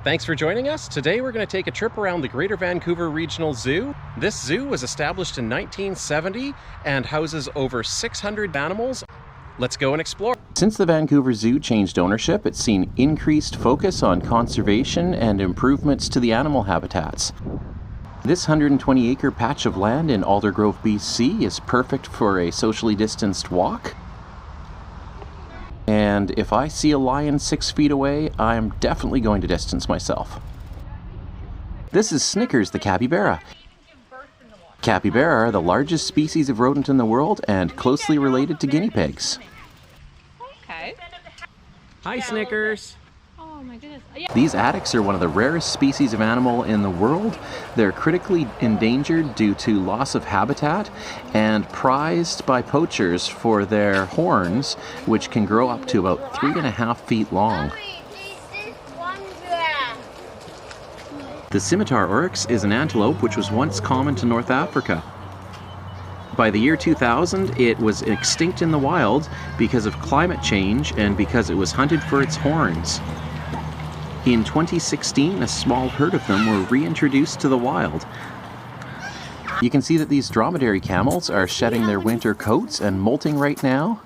Thanks for joining us. Today we're going to take a trip around the Greater Vancouver Regional Zoo. This zoo was established in 1970 and houses over 600 animals. Let's go and explore. Since the Vancouver Zoo changed ownership, it's seen increased focus on conservation and improvements to the animal habitats. This 120-acre patch of land in Aldergrove, BC is perfect for a socially distanced walk. And if I see a lion 6 feet away, I'm definitely going to distance myself. This is Snickers, the capybara. Capybara are the largest species of rodent in the world and closely related to guinea pigs. Okay. Hi, Snickers. Oh my goodness. These Addax are one of the rarest species of animal in the world. They're critically endangered due to loss of habitat and prized by poachers for their horns, which can grow up to about 3.5 feet long. The Scimitar Oryx is an antelope which was once common to North Africa. By the year 2000, it was extinct in the wild because of climate change and because it was hunted for its horns. In 2016, a small herd of them were reintroduced to the wild. You can see that these dromedary camels are shedding their winter coats and molting right now.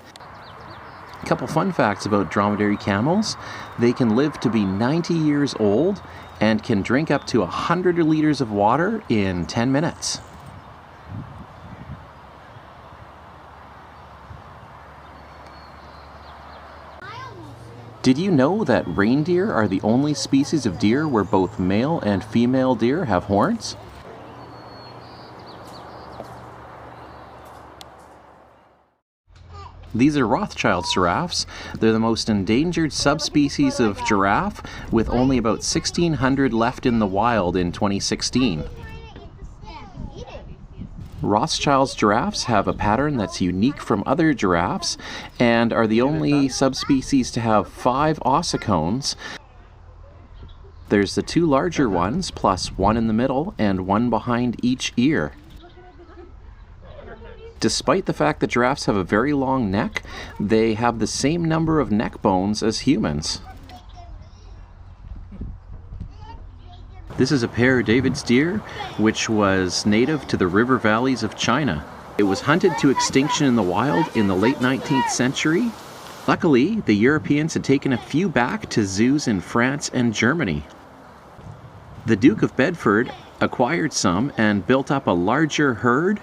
A couple fun facts about dromedary camels. They can live to be 90 years old and can drink up to 100 liters of water in 10 minutes. Did you know that reindeer are the only species of deer where both male and female deer have horns? These are Rothschild giraffes. They're the most endangered subspecies of giraffe, with only about 1,600 left in the wild in 2016. Rothschild's giraffes have a pattern that's unique from other giraffes and are the only subspecies to have 5 ossicones. There's the 2 larger ones, plus one in the middle and one behind each ear. Despite the fact that giraffes have a very long neck, they have the same number of neck bones as humans. This is a Pere David's deer, which was native to the river valleys of China. It was hunted to extinction in the wild in the late 19th century. Luckily, the Europeans had taken a few back to zoos in France and Germany. The Duke of Bedford acquired some and built up a larger herd,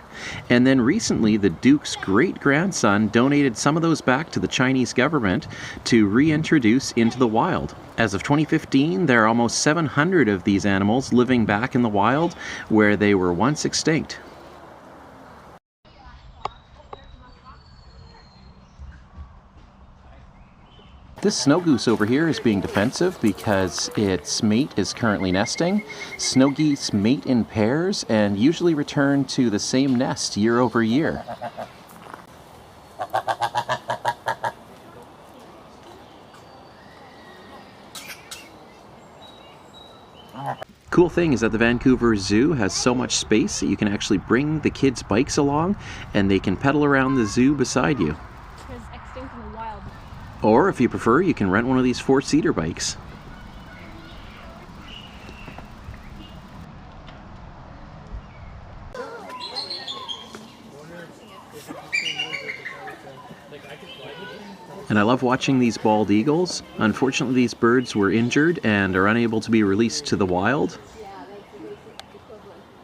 and then recently the Duke's great-grandson donated some of those back to the Chinese government to reintroduce into the wild. As of 2015, there are almost 700 of these animals living back in the wild where they were once extinct. This snow goose over here is being defensive because its mate is currently nesting. Snow geese mate in pairs and usually return to the same nest year over year. Cool thing is that the Vancouver Zoo has so much space that you can actually bring the kids' bikes along and they can pedal around the zoo beside you. Or, if you prefer, you can rent one of these 4-seater bikes. And I love watching these bald eagles. Unfortunately, these birds were injured and are unable to be released to the wild.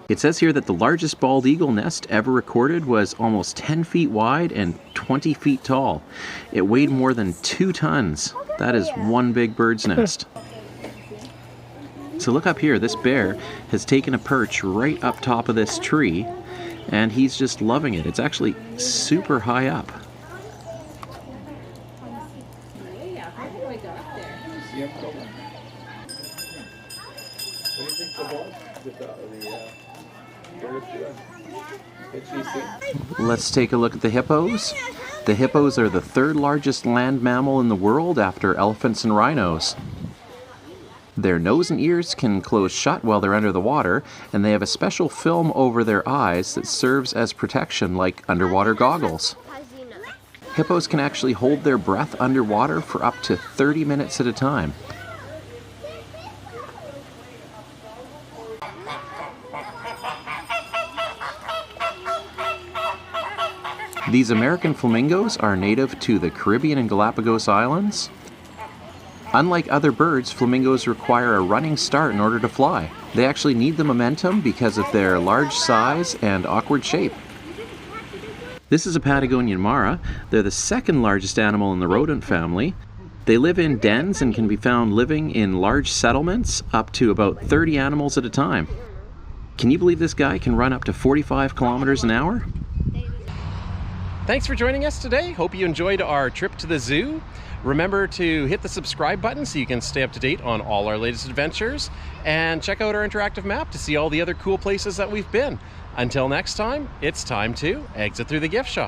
It says here that the largest bald eagle nest ever recorded was almost 10 feet wide and 20 feet tall. It weighed more than 2 tons. That is one big bird's nest. So look up here, this bear has taken a perch right up top of this tree and he's just loving it. It's actually super high up. Let's take a look at the hippos. The hippos are the 3rd largest land mammal in the world after elephants and rhinos. Their nose and ears can close shut while they're under the water, and they have a special film over their eyes that serves as protection like underwater goggles. Hippos can actually hold their breath underwater for up to 30 minutes at a time. These American flamingos are native to the Caribbean and Galapagos Islands. Unlike other birds, flamingos require a running start in order to fly. They actually need the momentum because of their large size and awkward shape. This is a Patagonian Mara. They're the second largest animal in the rodent family. They live in dens and can be found living in large settlements, up to about 30 animals at a time. Can you believe this guy can run up to 45 kilometers an hour? Thanks for joining us today. Hope you enjoyed our trip to the zoo. Remember to hit the subscribe button so you can stay up to date on all our latest adventures, and check out our interactive map to see all the other cool places that we've been. Until next time, it's time to exit through the gift shop.